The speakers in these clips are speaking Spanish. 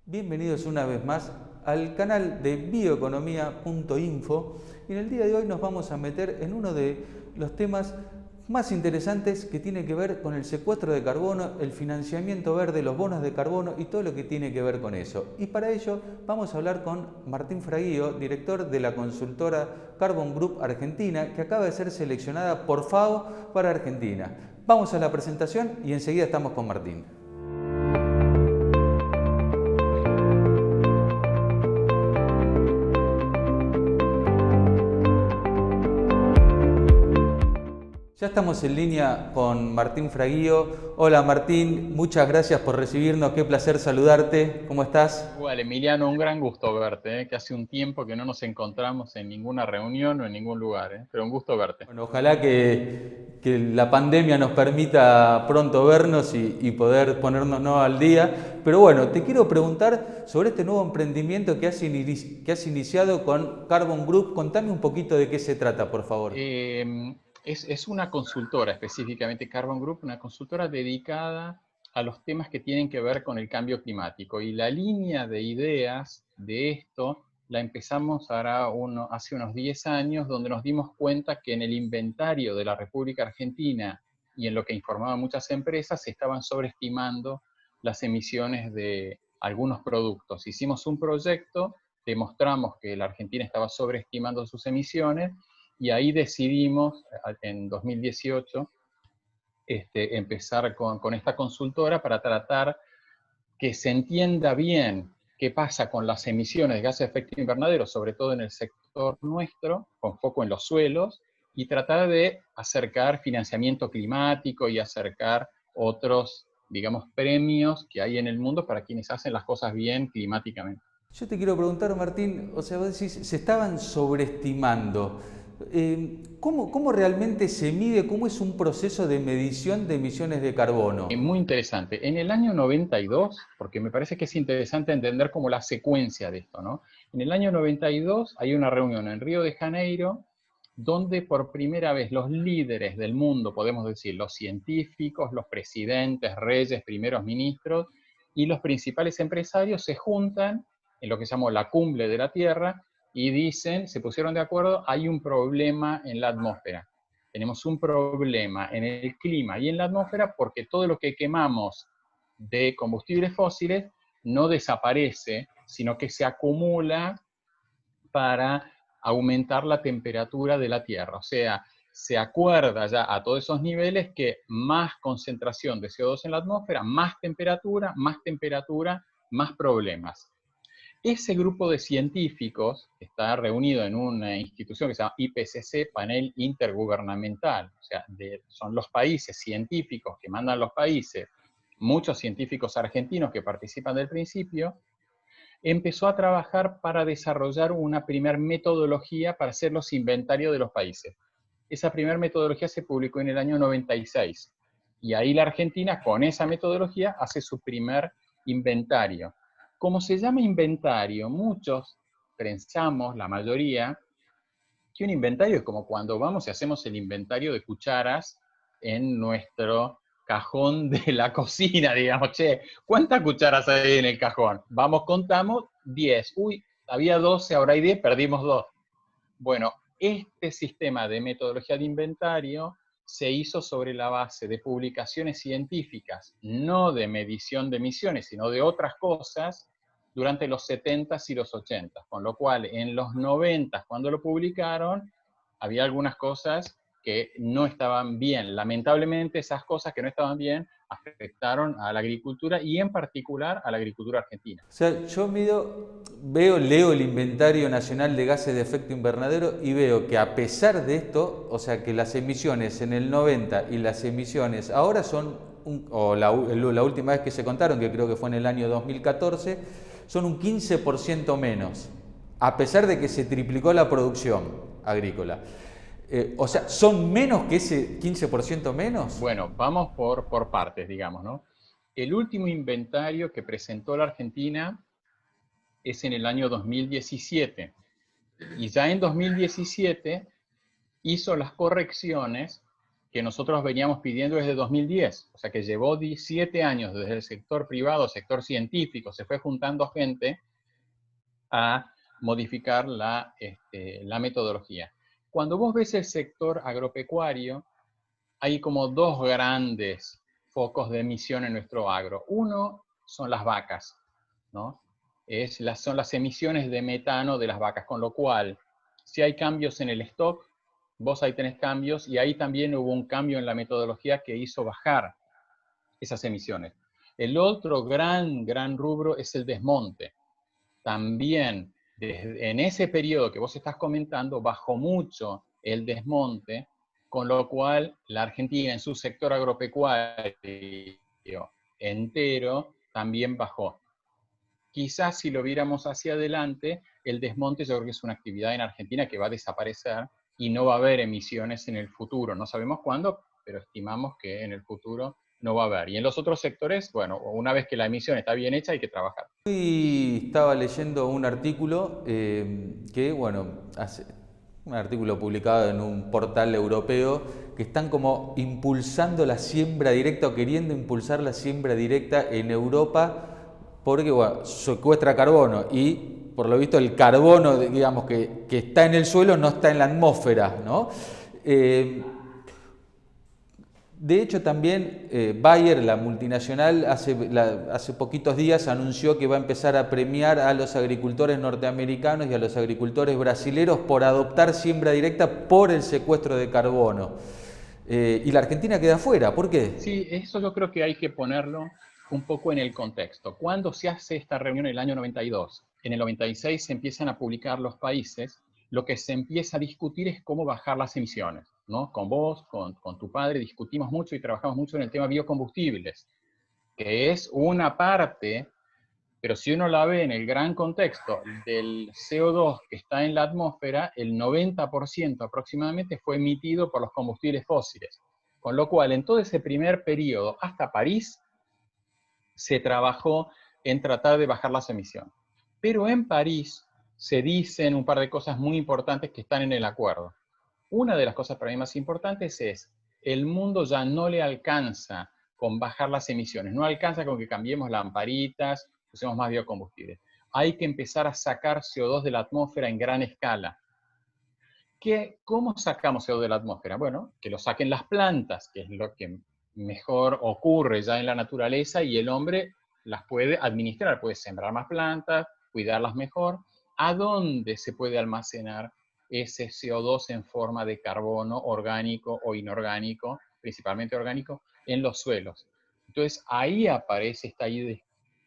Bienvenidos una vez más al canal de bioeconomía.info y en el día de hoy nos vamos a meter en uno de los temas más interesantes que tiene que ver con el secuestro de carbono, el financiamiento verde, los bonos de carbono y todo lo que tiene que ver con eso. Y para ello vamos a hablar con Martín Fraguío, director de la consultora Carbon Group Argentina, que acaba de ser seleccionada por FAO para Argentina. Vamos a la presentación y enseguida estamos con Martín. Ya estamos en línea con Martín Fraguío. Hola Martín, muchas gracias por recibirnos, qué placer saludarte. ¿Cómo estás? Igual, Emiliano, un gran gusto verte, que hace un tiempo que no nos encontramos en ninguna reunión o en ningún lugar, pero un gusto verte. Bueno, ojalá que la pandemia nos permita pronto vernos y poder ponernos ¿no? al día. Pero bueno, te quiero preguntar sobre este nuevo emprendimiento que has iniciado con Carbon Group. Contame un poquito de qué se trata, por favor. Es una consultora, específicamente Carbon Group, una consultora dedicada a los temas que tienen que ver con el cambio climático. Y la línea de ideas de esto la empezamos hace unos 10 años, donde nos dimos cuenta que en el inventario de la República Argentina y en lo que informaban muchas empresas, se estaban sobreestimando las emisiones de algunos productos. Hicimos un proyecto, demostramos que la Argentina estaba sobreestimando sus emisiones y ahí decidimos en 2018 empezar con esta consultora para tratar que se entienda bien qué pasa con las emisiones de gases de efecto invernadero, sobre todo en el sector nuestro, con foco en los suelos, y tratar de acercar financiamiento climático y acercar otros, digamos, premios que hay en el mundo para quienes hacen las cosas bien climáticamente. Yo te quiero preguntar, Martín, o sea, vos decís, se estaban sobreestimando. ¿Cómo realmente se mide? ¿Cómo es un proceso de medición de emisiones de carbono? Muy interesante. En el año 92, porque me parece que es interesante entender como la secuencia de esto, ¿no? En el año 92 hay una reunión en Río de Janeiro donde por primera vez los líderes del mundo, podemos decir, los científicos, los presidentes, reyes, primeros ministros y los principales empresarios se juntan en lo que se llamó la cumbre de la Tierra y dicen, se pusieron de acuerdo, hay un problema en la atmósfera. Tenemos un problema en el clima y en la atmósfera porque todo lo que quemamos de combustibles fósiles no desaparece, sino que se acumula para aumentar la temperatura de la Tierra. O sea, se acuerda ya a todos esos niveles que más concentración de CO2 en la atmósfera, más temperatura, más problemas. Ese grupo de científicos está reunido en una institución que se llama IPCC, Panel Intergubernamental, o sea, son los países científicos que mandan los países, muchos científicos argentinos que participan del principio, empezó a trabajar para desarrollar una primer metodología para hacer los inventarios de los países. Esa primera metodología se publicó en el año 96 y ahí la Argentina con esa metodología hace su primer inventario. Como se llama inventario, muchos pensamos, la mayoría, que un inventario es como cuando vamos y hacemos el inventario de cucharas en nuestro cajón de la cocina, digamos, che, ¿cuántas cucharas hay en el cajón? Vamos, contamos, 10. Uy, había 12, ahora hay 10, perdimos 2. Bueno, este sistema de metodología de inventario se hizo sobre la base de publicaciones científicas, no de medición de emisiones, sino de otras cosas, durante los 70s y los 80s, con lo cual en los 90s, cuando lo publicaron, había algunas cosas que no estaban bien. Lamentablemente esas cosas que no estaban bien afectaron a la agricultura y en particular a la agricultura argentina. O sea, yo leo el inventario nacional de gases de efecto invernadero y veo que a pesar de esto, o sea, que las emisiones en el 90 y las emisiones ahora son, la última vez que se contaron, que creo que fue en el año 2014, son un 15% menos, a pesar de que se triplicó la producción agrícola. O sea, ¿son menos que ese 15% menos? Bueno, vamos por partes, digamos, ¿no? El último inventario que presentó la Argentina es en el año 2017. Y ya en 2017 hizo las correcciones que nosotros veníamos pidiendo desde 2010, o sea que llevó 17 años desde el sector privado, sector científico, se fue juntando gente a modificar la metodología. Cuando vos ves el sector agropecuario, hay como dos grandes focos de emisión en nuestro agro. Uno son las vacas, ¿no? Son las emisiones de metano de las vacas, con lo cual, si hay cambios en el stock, vos ahí tenés cambios, y ahí también hubo un cambio en la metodología que hizo bajar esas emisiones. El otro gran rubro es el desmonte. También, en ese periodo que vos estás comentando, bajó mucho el desmonte, con lo cual la Argentina en su sector agropecuario entero también bajó. Quizás si lo viéramos hacia adelante, el desmonte yo creo que es una actividad en Argentina que va a desaparecer y no va a haber emisiones en el futuro. No sabemos cuándo, pero estimamos que en el futuro no va a haber. Y en los otros sectores, bueno, una vez que la emisión está bien hecha, hay que trabajar. Hoy estaba leyendo un artículo que, bueno, un artículo publicado en un portal europeo que están como impulsando la siembra directa o queriendo impulsar la siembra directa en Europa porque, bueno, secuestra carbono y, por lo visto, el carbono, digamos, que está en el suelo no está en la atmósfera, ¿no? De hecho, también Bayer, la multinacional, hace poquitos días anunció que va a empezar a premiar a los agricultores norteamericanos y a los agricultores brasileros por adoptar siembra directa por el secuestro de carbono. Y la Argentina queda fuera. ¿Por qué? Sí, eso yo creo que hay que ponerlo un poco en el contexto. ¿Cuándo se hace esta reunión en el año 92? En el 96 se empiezan a publicar los países, lo que se empieza a discutir es cómo bajar las emisiones, ¿no? Con vos, con tu padre, discutimos mucho y trabajamos mucho en el tema biocombustibles, que es una parte, pero si uno la ve en el gran contexto del CO2 que está en la atmósfera, el 90% aproximadamente fue emitido por los combustibles fósiles. Con lo cual, en todo ese primer periodo, hasta París, se trabajó en tratar de bajar las emisiones. Pero en París se dicen un par de cosas muy importantes que están en el acuerdo. Una de las cosas para mí más importantes es, el mundo ya no le alcanza con bajar las emisiones, no alcanza con que cambiemos lamparitas, usemos más biocombustibles. Hay que empezar a sacar CO2 de la atmósfera en gran escala. ¿Cómo sacamos CO2 de la atmósfera? Bueno, que lo saquen las plantas, que es lo que mejor ocurre ya en la naturaleza, y el hombre las puede administrar, puede sembrar más plantas, cuidarlas mejor. ¿A dónde se puede almacenar ese CO2 en forma de carbono orgánico o inorgánico, principalmente orgánico, en los suelos? Entonces ahí aparece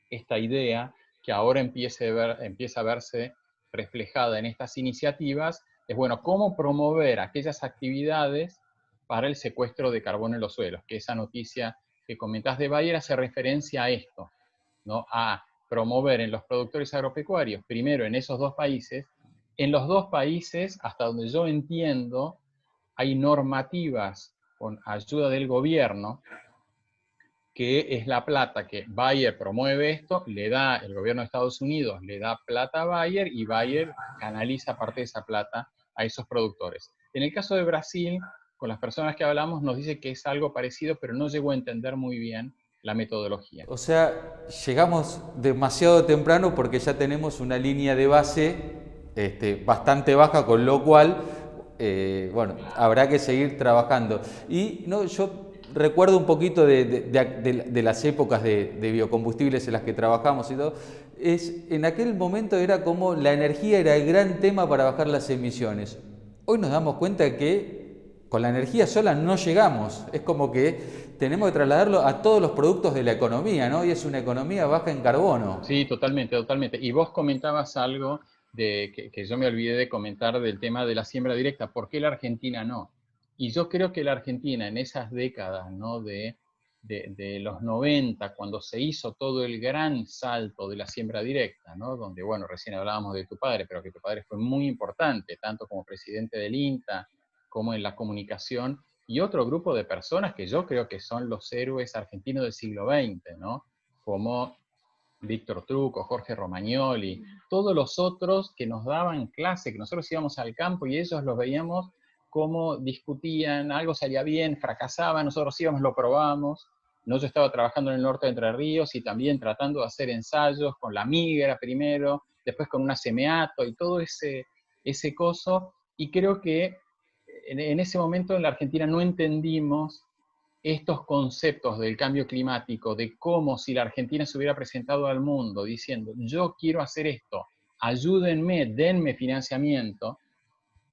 esta idea que ahora empieza a verse reflejada en estas iniciativas, es, bueno, cómo promover aquellas actividades para el secuestro de carbono en los suelos, que esa noticia que comentás de Bayer hace referencia a esto, ¿no? A promover en los productores agropecuarios, primero en esos dos países. En los dos países, hasta donde yo entiendo, hay normativas con ayuda del gobierno, que es la plata que Bayer promueve esto, el gobierno de Estados Unidos le da plata a Bayer y Bayer canaliza parte de esa plata a esos productores. En el caso de Brasil, con las personas que hablamos, nos dice que es algo parecido, pero no llegó a entender muy bien la metodología. O sea, llegamos demasiado temprano porque ya tenemos una línea de base bastante baja, con lo cual, bueno, habrá que seguir trabajando. Y no, yo recuerdo un poquito de las épocas de biocombustibles en las que trabajamos y todo. En aquel momento era como la energía era el gran tema para bajar las emisiones. Hoy nos damos cuenta que con la energía sola no llegamos. Es como que tenemos que trasladarlo a todos los productos de la economía, ¿no? Y es una economía baja en carbono. Sí, totalmente, totalmente. Y vos comentabas algo que yo me olvidé de comentar del tema de la siembra directa. ¿Por qué la Argentina no? Y yo creo que la Argentina en esas décadas, ¿no? de los 90, cuando se hizo todo el gran salto de la siembra directa, ¿no? Donde, bueno, recién hablábamos de tu padre, pero que tu padre fue muy importante, tanto como presidente del INTA, como en la comunicación, y otro grupo de personas que yo creo que son los héroes argentinos del siglo XX, ¿no? Como Víctor Truco, Jorge Romagnoli, todos los otros que nos daban clase, que nosotros íbamos al campo y ellos los veíamos cómo discutían, algo salía bien, fracasaba, nosotros íbamos, lo probábamos. No, yo estaba trabajando en el norte de Entre Ríos y también tratando de hacer ensayos con la migra primero, después con una semeato y todo ese coso, y creo que en ese momento en la Argentina no entendimos estos conceptos del cambio climático, de cómo si la Argentina se hubiera presentado al mundo diciendo, yo quiero hacer esto, ayúdenme, denme financiamiento,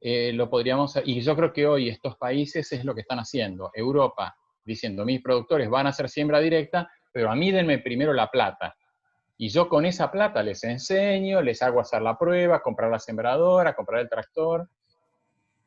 lo podríamos hacer. Y yo creo que hoy estos países es lo que están haciendo. Europa diciendo, mis productores van a hacer siembra directa, pero a mí denme primero la plata. Y yo con esa plata les enseño, les hago hacer la prueba, comprar la sembradora, comprar el tractor,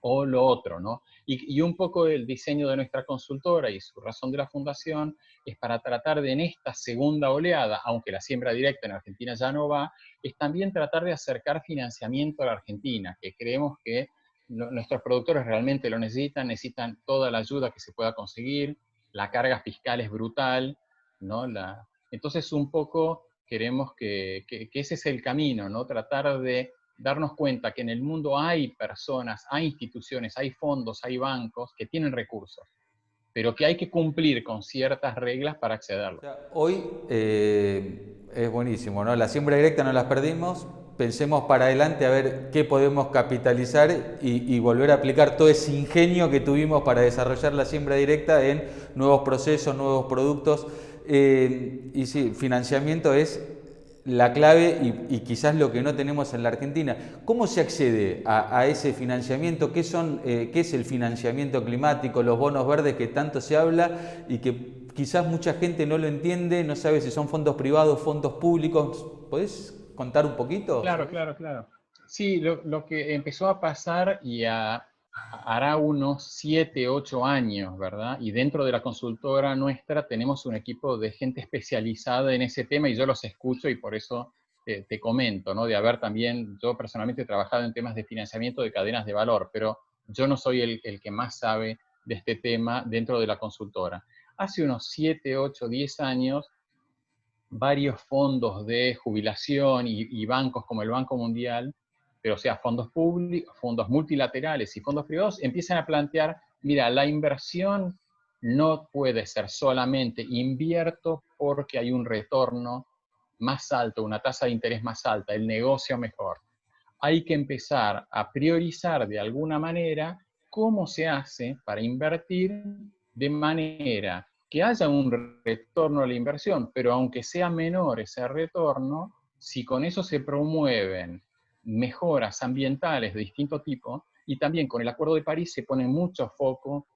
o lo otro, ¿no? Y un poco el diseño de nuestra consultora y su razón de la fundación es para tratar de en esta segunda oleada, aunque la siembra directa en Argentina ya no va, es también tratar de acercar financiamiento a la Argentina, que creemos que nuestros productores realmente lo necesitan toda la ayuda que se pueda conseguir, la carga fiscal es brutal, ¿no? Entonces un poco queremos que ese es el camino, ¿no? Tratar de darnos cuenta que en el mundo hay personas, hay instituciones, hay fondos, hay bancos que tienen recursos, pero que hay que cumplir con ciertas reglas para accederlos. O sea, hoy es buenísimo, ¿no? La siembra directa no las perdimos, pensemos para adelante a ver qué podemos capitalizar y volver a aplicar todo ese ingenio que tuvimos para desarrollar la siembra directa en nuevos procesos, nuevos productos. Y sí, financiamiento es la clave y quizás lo que no tenemos en la Argentina. ¿Cómo se accede a ese financiamiento? ¿Qué es el financiamiento climático, los bonos verdes que tanto se habla y que quizás mucha gente no lo entiende, no sabe si son fondos privados, fondos públicos? ¿Podés contar un poquito? Claro, ¿Sabés? claro, claro. Sí, lo que empezó a pasar hará unos 7, 8 años, ¿verdad? Y dentro de la consultora nuestra tenemos un equipo de gente especializada en ese tema y yo los escucho y por eso te comento, ¿no? De haber también, yo personalmente he trabajado en temas de financiamiento de cadenas de valor, pero yo no soy el que más sabe de este tema dentro de la consultora. Hace unos 7, 8, 10 años varios fondos de jubilación y bancos como el Banco Mundial, pero o sea, fondos públicos, fondos multilaterales y fondos privados, empiezan a plantear, mira, la inversión no puede ser solamente invierto porque hay un retorno más alto, una tasa de interés más alta, el negocio mejor. Hay que empezar a priorizar de alguna manera cómo se hace para invertir de manera que haya un retorno a la inversión, pero aunque sea menor ese retorno, si con eso se promueven mejoras ambientales de distinto tipo, y también con el Acuerdo de París se pone mucho foco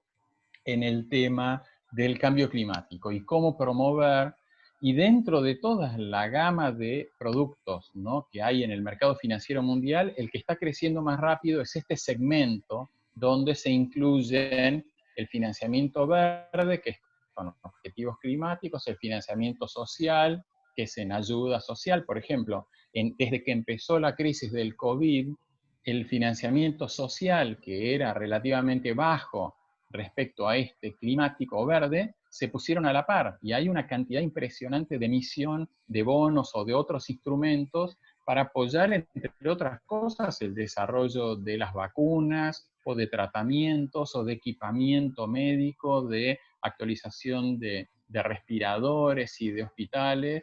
en el tema del cambio climático y cómo promover, y dentro de toda la gama de productos, ¿no?, que hay en el mercado financiero mundial, el que está creciendo más rápido es este segmento donde se incluyen el financiamiento verde, que es con objetivos climáticos, el financiamiento social, que es en ayuda social. Por ejemplo, desde que empezó la crisis del COVID, el financiamiento social, que era relativamente bajo respecto a este climático verde, se pusieron a la par y hay una cantidad impresionante de emisión de bonos o de otros instrumentos para apoyar, entre otras cosas, el desarrollo de las vacunas o de tratamientos o de equipamiento médico, de actualización de respiradores y de hospitales.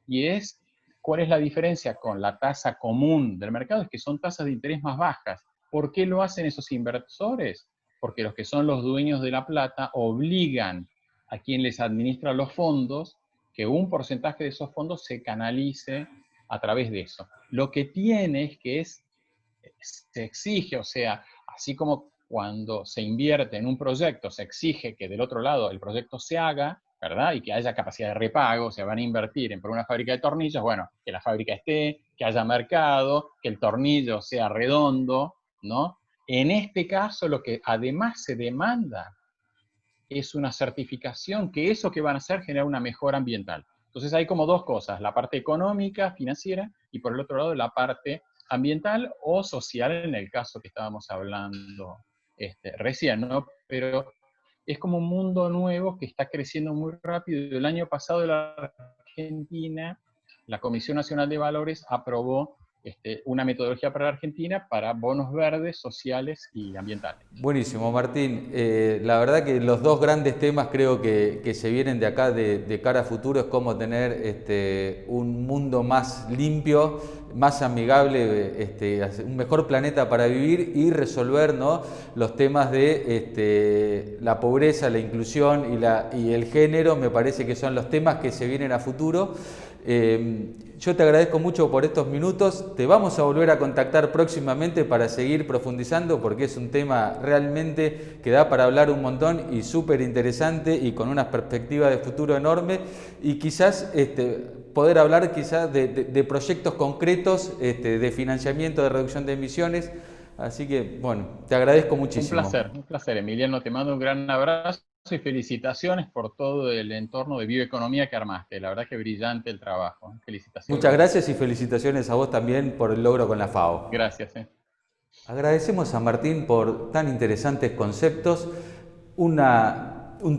Y ¿cuál es la diferencia con la tasa común del mercado? Es que son tasas de interés más bajas. ¿Por qué lo hacen esos inversores? Porque los que son los dueños de la plata obligan a quien les administra los fondos que un porcentaje de esos fondos se canalice a través de eso. Lo que tiene es que se exige, o sea, así como cuando se invierte en un proyecto, se exige que del otro lado el proyecto se haga, ¿verdad? Y que haya capacidad de repago, se van a invertir en por una fábrica de tornillos, bueno, que la fábrica esté, que haya mercado, que el tornillo sea redondo, ¿no? En este caso, lo que además se demanda es una certificación que eso que van a hacer genera una mejora ambiental. Entonces hay como dos cosas, la parte económica, financiera, y por el otro lado la parte ambiental o social en el caso que estábamos hablando recién, ¿no? Pero es como un mundo nuevo que está creciendo muy rápido. El año pasado la Argentina, la Comisión Nacional de Valores aprobó una metodología para la Argentina para bonos verdes, sociales y ambientales. Buenísimo, Martín. La verdad que los dos grandes temas creo que se vienen de acá de cara a futuro es cómo tener un mundo más limpio, más amigable, un mejor planeta para vivir y resolver, ¿no?, los temas de la pobreza, la inclusión y el género. Me parece que son los temas que se vienen a futuro. Yo te agradezco mucho por estos minutos. Te vamos a volver a contactar próximamente para seguir profundizando, porque es un tema realmente que da para hablar un montón y súper interesante y con una perspectiva de futuro enorme, y quizás poder hablar quizás de proyectos concretos de financiamiento de reducción de emisiones. Así que, bueno, te agradezco muchísimo. Un placer, Emiliano. Te mando un gran abrazo y felicitaciones por todo el entorno de bioeconomía que armaste. La verdad que brillante el trabajo. Felicitaciones. Muchas gracias y felicitaciones a vos también por el logro con la FAO. Gracias. Agradecemos a Martín por tan interesantes conceptos, un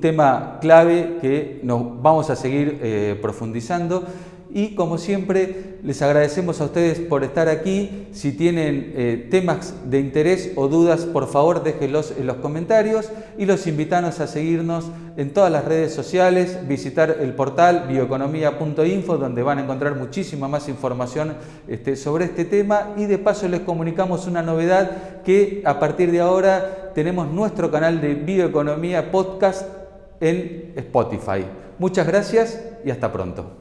tema clave que nos vamos a seguir profundizando. Y como siempre, les agradecemos a ustedes por estar aquí. Si tienen temas de interés o dudas, por favor déjenlos en los comentarios, y los invitamos a seguirnos en todas las redes sociales, visitar el portal bioeconomia.info, donde van a encontrar muchísima más información sobre este tema, y de paso les comunicamos una novedad, que a partir de ahora tenemos nuestro canal de Bioeconomía Podcast en Spotify. Muchas gracias y hasta pronto.